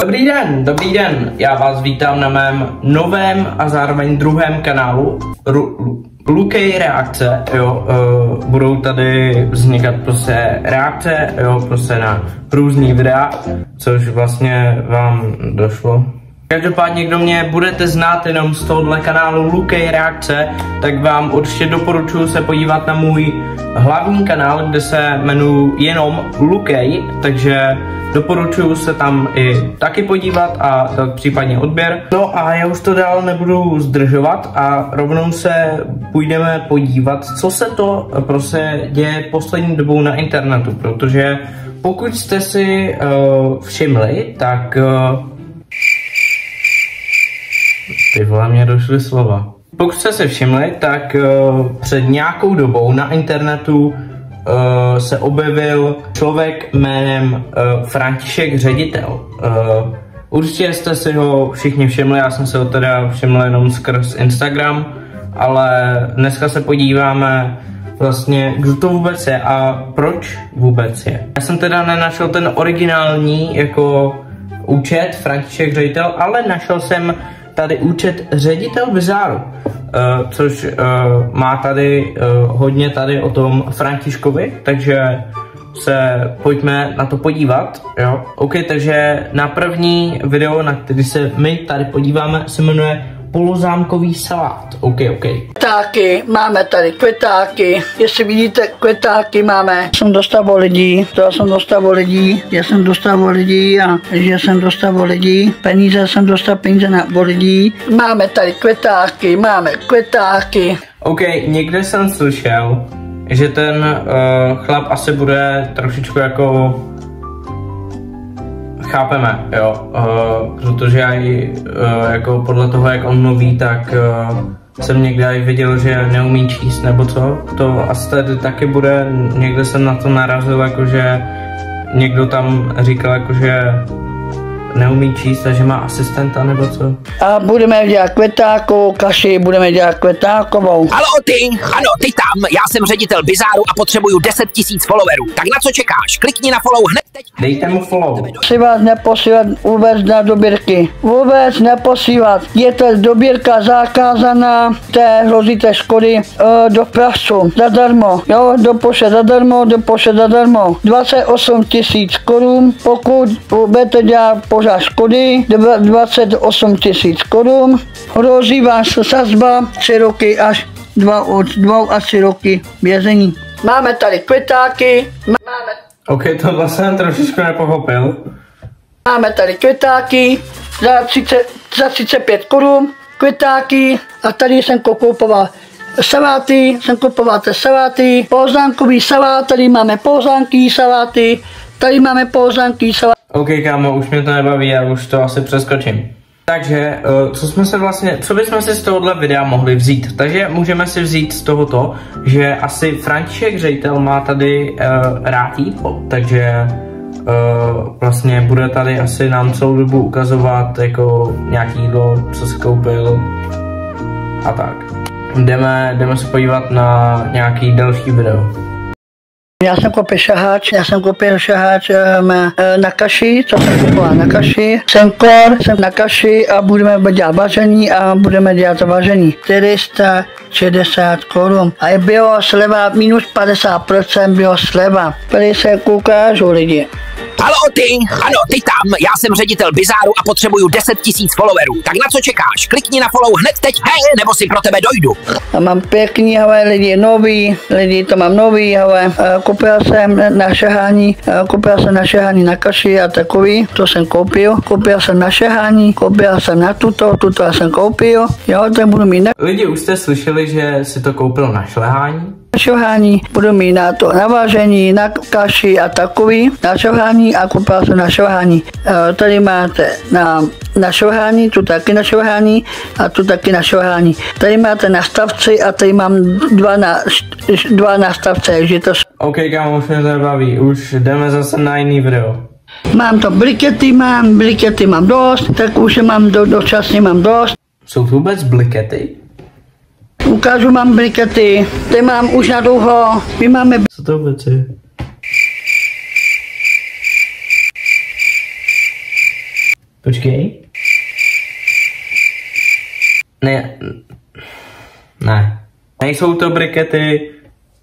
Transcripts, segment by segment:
Dobrý den, já vás vítám na mém novém a zároveň druhém kanálu Lukej reakce, jo, budou tady vznikat prostě reakce, jo, prostě na různý videa, což vlastně vám došlo. Každopádně, kdo mě budete znát jenom z tohohle kanálu Lukej reakce, tak vám určitě doporučuji se podívat na můj hlavní kanál, kde se jmenuji jenom Lukej, takže doporučuji se tam i taky podívat a dát případně odběr. No a já už to dál nebudu zdržovat a rovnou se půjdeme podívat, co se to prostě děje poslední dobou na internetu, protože pokud jste si všimli, tak ty vole, mě došly slova. Pokud jste si všimli, tak před nějakou dobou na internetu se objevil člověk jménem František Ředitel. Určitě jste si ho všichni všimli, já jsem se ho teda všiml jenom skrz Instagram, ale dneska se podíváme vlastně, kdo to vůbec je a proč vůbec je. Já jsem teda nenašel ten originální jako účet František Ředitel, ale našel jsem tady účet Ředitel Bizáru, což má tady hodně tady o tom Františkovi, takže se pojďme na to podívat, jo. OK, takže na první video, na který se my tady podíváme, se jmenuje Polozámkový salát. OK. Květáky, máme tady květáky, jestli vidíte květáky máme. Jsem dostával lidí, peníze jsem dostal peníze na lidí. Máme tady květáky. OK, někde jsem slyšel, že ten chlap asi bude trošičku jako chápeme, jo, protože já jako podle toho, jak on mluví, tak jsem někde i viděl, že neumí číst, nebo co, to asi tady taky bude, někde jsem na to narazil, jakože někdo tam říkal, jakože neumí číst a že má asistenta, nebo co? A budeme dělat květákovou kaši, budeme dělat květákovou. Halo ty, ano, ty tam, já jsem Ředitel Bizáru a potřebuju 10 000 followerů. Tak na co čekáš? Klikni na follow hned teď. Dejte mu follow. Chci vás neposílat vůbec na dobírky. Vůbec neposílat. Je to dobírka zakázaná, hrozíte škody do prasu. Zadarmo, jo, dopošle zadarmo. 28 000 korun, pokud budete dělat pořád škody, 28 000 korun. Hrozí vás sazba 3 roky až 2 až 3 roky vězení. Máme tady květáky. OK, tohle jsem trošičku nepochopil. Máme tady květáky za 35 korun, květáky a tady jsem koupoval saláty, polozánkový salát, tady máme polozánky saláty, OK, kámo, už mě to nebaví, já už to asi přeskočím. Takže, co bychom si z tohohle videa mohli vzít? Takže můžeme si vzít z tohoto, že asi František Ředitel má tady rád jídlo, takže vlastně bude tady asi nám celou dobu ukazovat jako nějaký jídlo, co si koupil a tak. Jdeme se podívat na nějaký další video. Já jsem koupil šaháč na kaši, co jsem kupoval na kaši. Jsem na kaši a budeme dělat vaření. 460 korun. A bylo sleva, minus 50% bylo sleva. Tady se ukážu lidi. Halo ty, ano, ty tam, já jsem Ředitel Bizáru a potřebuju 10 000 followerů. Tak na co čekáš? Klikni na follow hned teď, hej, nebo si pro tebe dojdu. A mám pěkný, lidi to mám nový, koupil jsem na šahání na kaši a takový, to jsem koupil jsem na šahání, koupil jsem na tuto jsem koupil, jo, to budu mít Lidi, už jste slyšeli, že si to koupil na šlehání? šohání, budu mít na to navaření, na kaši a takový, na šohání a koupil jsem na šohání. Tady máte na šohání, tu taky na šohání a tu taky na šohání. Tady máte nastavci a tady mám dva nastavce, takže to... OK, kámo, už mě to nebaví, už jdeme zase na jiný video. Mám to blikety mám dost, tak už mám dočasně mám dost. Jsou to vůbec blikety? Ukážu, mám blikety, ty mám už na dlouho, my máme... Co to vůbec je? Počkej. Ne. Nejsou to brikety,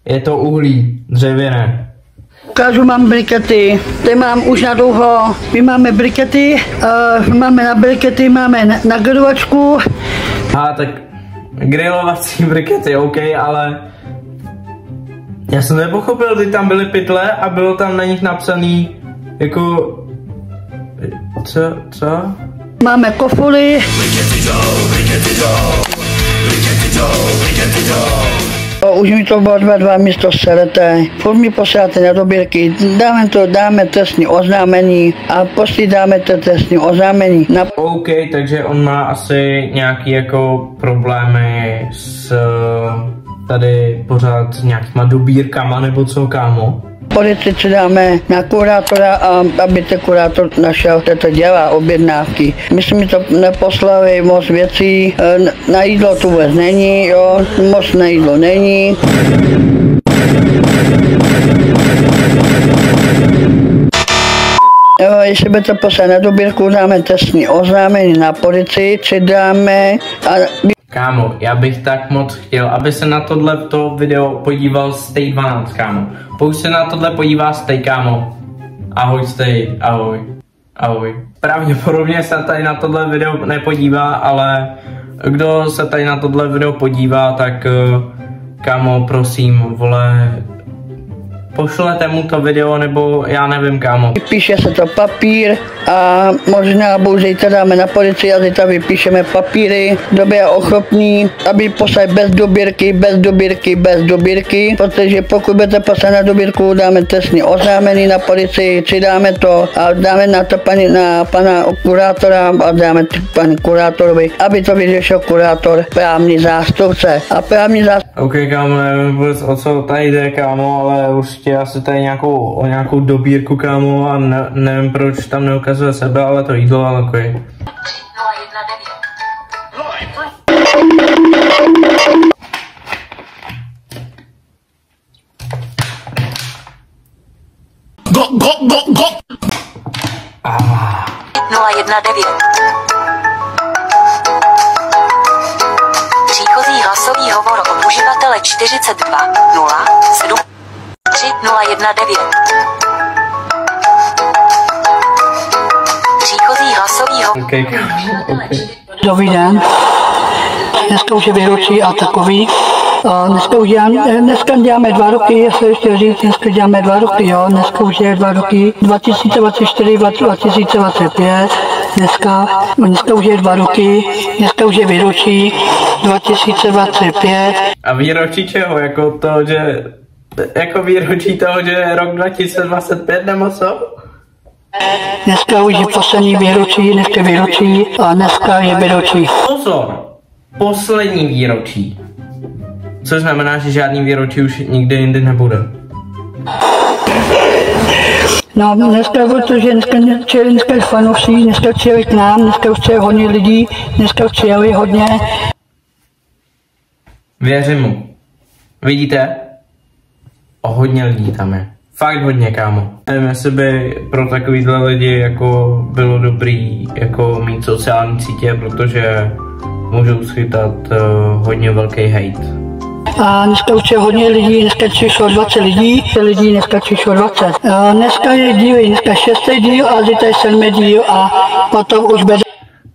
je to uhlí, dřevěné. Ukážu, mám brikety, ty mám už na dlouho. My máme brikety, máme na brikety, máme na grilovačku. Tak grilovací brikety, OK, ale já jsem nepochopil, ty tam byly pytle a bylo tam na nich napsaný jako... Co? Máme kofuly. Už mi to bylo 2 místo seleté. Furt mi posíláte na dobírky. Dáme trestní oznámení a poslední dáme to trestní oznámení. OK, takže on má asi nějaký jako problémy s tady pořád s nějakýma dobírkama nebo co, kámo? Politici dáme na kurátora, aby ten kurátor našel, to dělá objednávky. My jsme to neposlali moc věcí, na jídlo tu vůbec není, jo, moc na jídlo není. Jo, jestli by to poslali na dobírku, dáme trestní oznámení na policii, či dáme... Kámo, já bych tak moc chtěl, aby se na tohleto video podíval Stay 12, kámo. Pokud se na tohle podívá Stay, kámo. Ahoj Stay, ahoj. Pravděpodobně se tady na tohle video nepodívá, ale kdo se tady na tohle video podívá, tak kámo, prosím, vole, pošlete mu to video, nebo já nevím, kámo. Píše se to papír a možná zítra dáme na policii a zítra vypíšeme papíry. Kdo je ochotný, aby poslali bez dobírky, protože pokud budete poslat na dobírku, dáme trestní oznámení na policii, či dáme to a dáme na to na pana kurátora a dáme to panu kurátorovi, aby to vyřešil kurátor, právní zástupce. A právní zástupce... OK, kámo, nevím vůbec, o co tady jde, kámo, ale určitě asi tady o nějakou dobírku, kámo, a nevím, proč tam neukazuje sebe, ale to jídlo, ale OK. 019. Příchozí hlasový hovor od uživatele 42 07 3019. Příchozí hlasový hovor. Okay. Dobrý den. Dneska už je výročí a takový. Dneska děláme 2 roky, jestli ještě říct, dneska děláme 2 roky, jo. Dneska už je 2 roky, 2024, 2025. Dneska už je 2 roky, dneska už je výročí 2025. A výročí čeho? Jako to, že... Jako výročí toho, že je rok 2025 nebo co? Dneska už je poslední výročí, dneska výročí a dneska je výročí. Pozor! Poslední výročí. Což znamená, že žádný výročí už nikdy jindy nebude. No dneska, protože dneska je fanouší, dneska přijeli k nám, dneska už přijeli hodně lidí, dneska už přijeli hodně. Věřím mu. Vidíte? O hodně lidí tam je. Fakt hodně, kámo. Nevím, jestli by pro takovýhle lidi jako bylo dobrý jako mít sociální sítě, protože můžou schytat hodně velký hate. A dneska už je hodně lidí, dneska přišlo 20 lidí, dneska přišlo 20. Dneska je díl, dneska 6. díl a zítra je 7. díl a potom už bude...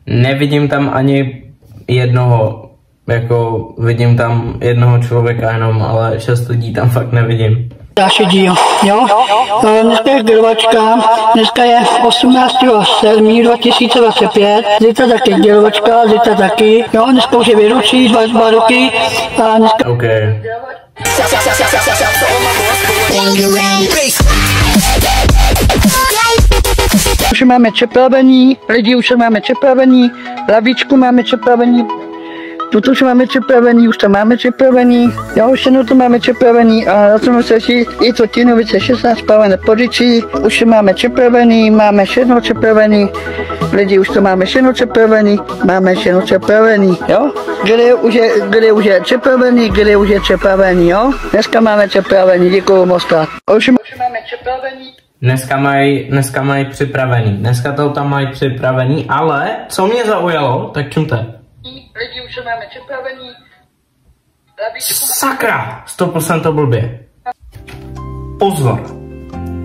Nevidím tam ani jednoho, jako vidím tam jednoho člověka jenom, ale 6 lidí tam fakt nevidím. Další díl, jo? Dneska je grilovačka, dneska je 18.7.2025, zítra taky grilovačka, zítra taky, jo? Dneska už je výročí, 2 roky a dneska... OK. Už máme připravení, lidi už máme připravení, lavičku máme připravení, tuto už máme připravený, už to máme připravený, jo, už to máme připravený a na tom se i to Tinovice 16 spálené podičí, už máme připravený, máme všechno připravený, lidi už to máme všechno připravený, jo, kde už je připravený, jo, dneska máme připravený, děkuju moc krát. Už máme připravený. Dneska mají připravený. Dneska to tam mají připravený, ale co mě zaujalo, tak čumte. Lidi už máme připravený. Sakra, 100% to blbě. Pozor.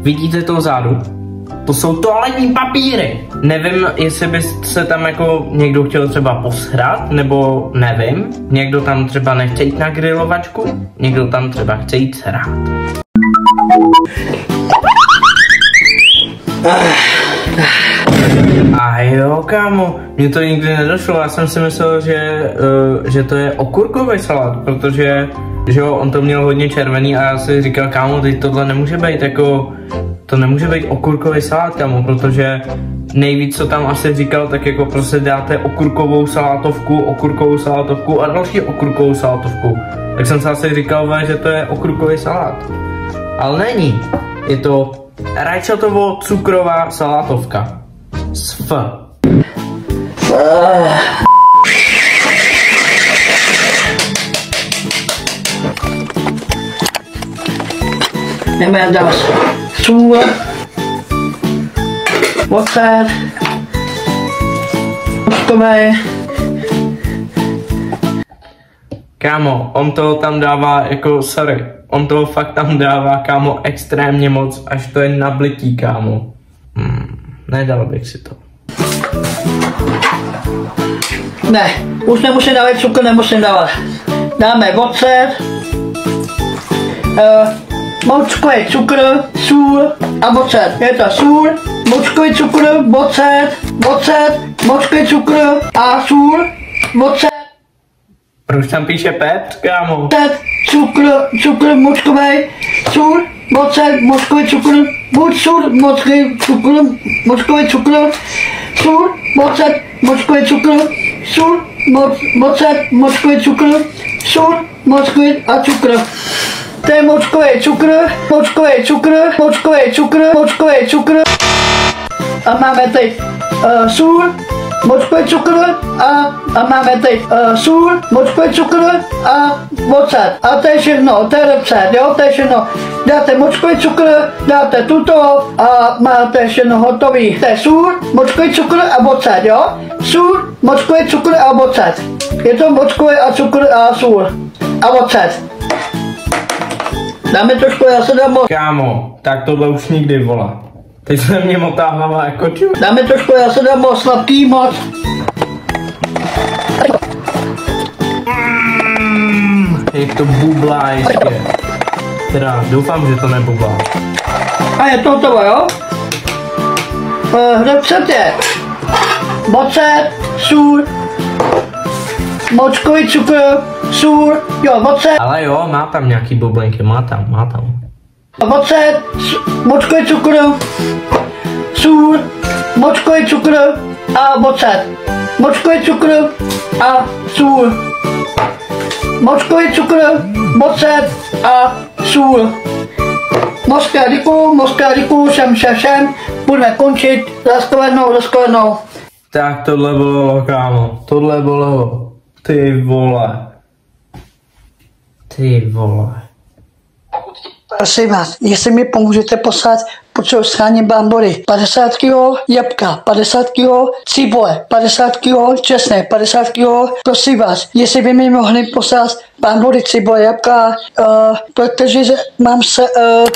Vidíte to vzadu? To jsou toaletní papíry. Nevím, jestli by se tam jako někdo chtěl třeba posrat, nebo nevím. Někdo tam třeba nechce jít na grilovačku, někdo tam třeba chce jít srát. A jo, kámo, mně to nikdy nedošlo, já jsem si myslel, že to je okurkový salát, protože že jo, on to měl hodně červený a já si říkal, kámo, teď tohle nemůže být jako, to nemůže být okurkový salát, kámo, protože nejvíc, co tam asi říkal, tak jako prostě dáte okurkovou salátovku a další okurkovou salátovku. Tak jsem si asi říkal, že to je okurkový salát. Ale není, je to rajčatovo-cukrová salátovka. S F. Jdeme dát sůl, ocet, oštovej. Kámo, on toho tam dává jako, sorry, on toho fakt tam dává, kámo, extrémně moc, až to je nablití, kámo. Nedal bych si to. Ne, už nemusím dávat cukr, nemusím dávat. Dáme ocet, moučkový cukr, sůl a ocet. Je to sůl, moučkový cukr, ocet, moučkový cukr a sůl, ocet. Proč tam píše Petr, kámo? Ocet, cukr moučkový, sůl, ocet, moučkový cukr, buď sůl, moučkový cukr, sůl, ocet, moučkový cukr, sůl, ocet, moučkový cukr, sůl, moučkový a cukr. To je moučkový cukr. A máme teď sůl, moučkový cukr a máme teď sůl, moučkový cukr a ocet. A to je všechno, to je recept, jo, to je všechno. Dáte moučkový cukr, dáte tuto a máte všechno hotový. To je sůl, moučkový cukr a ocet, jo. Sůl, moučkový cukr a ocet. Je to moučkový a cukr a sůl a ocet. Dáme trošku, já se dám Kámo, tak tohle už nikdy, volá. Teď se mě motá hlava jako čum. Dáme trošku, já se dám sladký moc. Jak to bublá ještě. Teda doufám, že to nebublá. A je to hotovo, jo? Recept je ocet, sůl, moučkový cukr, sůl, jo, ocet. Ale jo, má tam nějaký bublinky, má tam. Ocet, moučkový cukr, sůl, moučkový cukr a ocet. Moučkový cukr a sůl. Moučkový cukr, ocet a sůl. Moc děkuju, všem. Budeme končit, zasklenou. Tak tohle bylo, kámo, tohle bylo. Ty vole. Prosím vás, jestli mi pomůžete poslat, potřebuji schánět brambory, 50 kg jabka, 50 kg cibule, 50 kg česnek, 50 kg, prosím vás, jestli by mi mohli poslat brambory, cibule, jabka, protože mám se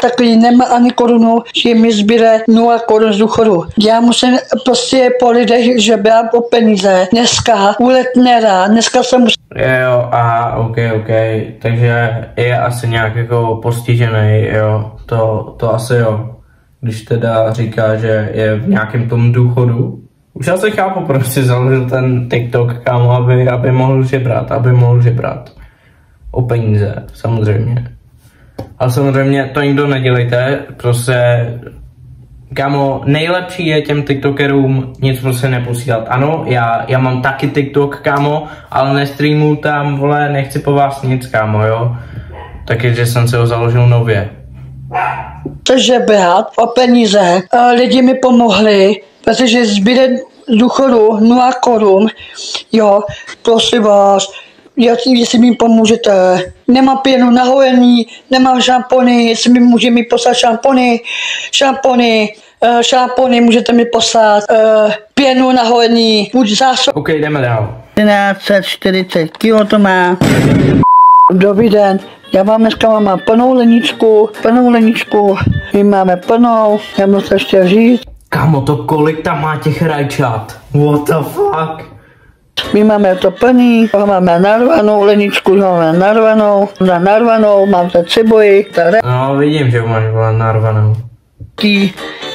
takový, nemá ani korunu, že mi zbíre 0 korun z důchodu. Já musím prostě po lidech žebrát o peníze, dneska u Letnera, dneska jsem Jo, a ok, takže je asi nějak jako postižený, jo, to asi jo. Když teda říká, že je v nějakém tom důchodu. Už já se chápu, proč si založil ten TikTok, kámo, aby mohl žebrat. O peníze, samozřejmě. Ale samozřejmě to nikdo nedělejte, prostě, kámo, nejlepší je těm TikTokerům nic prostě neposílat. Ano, já mám taky TikTok, kámo, ale nestreamuju tam, vole, nechci po vás nic, kámo, jo. Takže jsem se ho založil nově. žebrat o peníze. Lidi mi pomohli, protože zbyde důchodu 0 korun. Jo, prosím vás, jestli mi pomůžete. Nemám pěnu na hojení, nemám šampony, jestli mi může mi poslat šampony, můžete mi poslat pěnu na hojení, buď zásob. OK, jdeme dál. 1140 kg to má. Dobrý den, já vám dneska mám plnou leničku, my máme plnou, já mu to ještě říct. Kámo, to kolik tam má těch rajčat? What the fuck? My máme to plný, máme narvanou leničku, máme narvanou, mám to cibuli, No, vidím, že máš narvanou.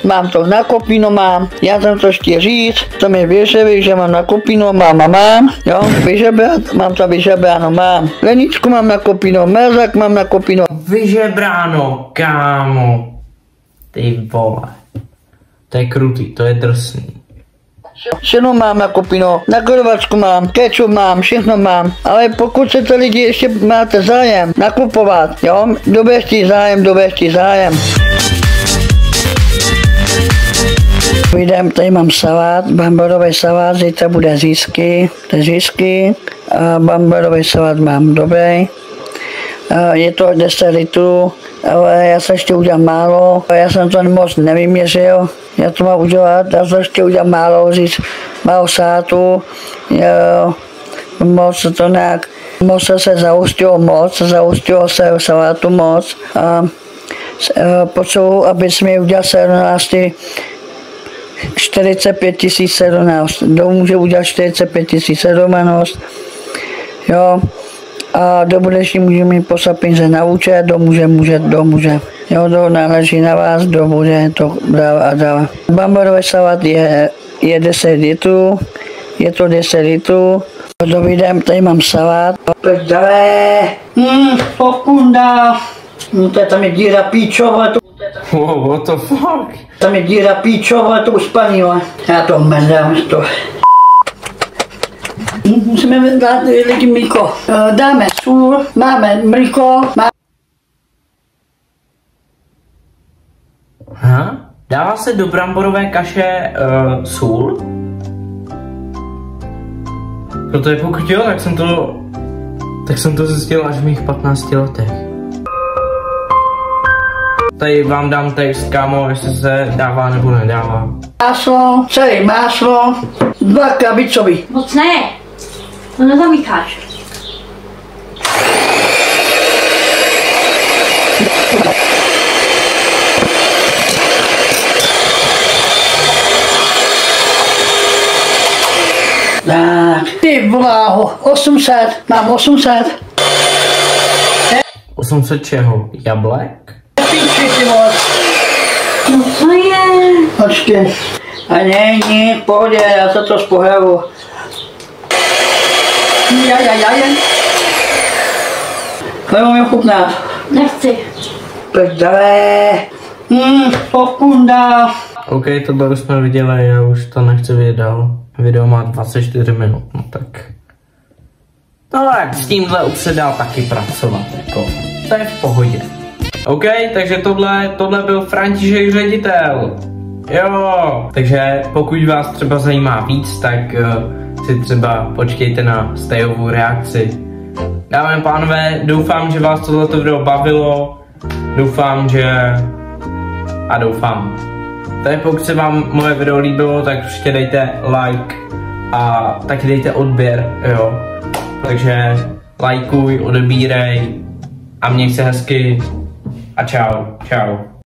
Mám to nakopíno, já jsem to ještě říct, to mi vyževí, že mám nakopíno, mám, jo, vyžebrat, mám to vyžebráno, mám. Leničku mám nakopíno, mezak mám nakopíno. Vyžebráno, kámo. Ty vole. To je krutý, to je drsný. Všechno mám nakopíno, na grilovačku mám, kečup mám, všechno mám, ale pokud se to lidi ještě máte zájem nakupovat, jo, doběžte zájem. Tady mám salát, bamborový salát, zítra bude řízky, a bamborový salát mám dobrý. Je to 10 litrů, ale já se ještě udělám málo, já jsem to moc nevyměřil, já to mám udělat, já se ještě udělám málo, říct málo salátu, moc to nějak, moc se zaustilo se salátu moc. Potřebuji, abys mi udělal 45 017, kdo může udělat 45 017, jo, a do budoucí může mi poslat peníze na účet, kdo může, jo, to náleží na vás, kdo bude to dál a dál. Bamborový salát je 10 litrů, je to 10 litrů, dobrý den, tady mám salát, dále, pokunda, tam je díra píčové, Wow, what the fuck? tam je díra píčové, to uspaní, já to mrdám to. Musíme dát lidi mlíko. Dáme sůl, máme mlíko, Dává se do bramborové kaše sůl? Protože pokud jo, tak jsem to zjistil až v mých 15 letech. Tady vám dám text, kámo, jestli se dává nebo nedává. Máslo, celé máslo, 2 krabicový. Moc ne, to nezamícháš. Tak, ty bláho, 800, mám 800. 800 čeho? Jablek? Píči, ty moc. No co je? Počkej. A ne, v pohodě, já se to spohrabu. Chlebu mi chutná. Nechci. Prdele. Pokunda. OK, tohle už jsme viděli, já už to nechci vidět dál. Video má 24 minut, no tak. No tak s tímhle už se dá taky pracovat, jako. To je v pohodě. OK, takže tohle byl František ředitel. Jo, takže pokud vás třeba zajímá víc, tak si třeba počkejte na Stejovou reakci. Dámy a pánové, doufám, že vás tohleto video bavilo. Doufám. Takže pokud se vám moje video líbilo, tak určitě dejte like a taky dejte odběr, jo. Takže lajkuj, odebírej a měj se hezky a čau.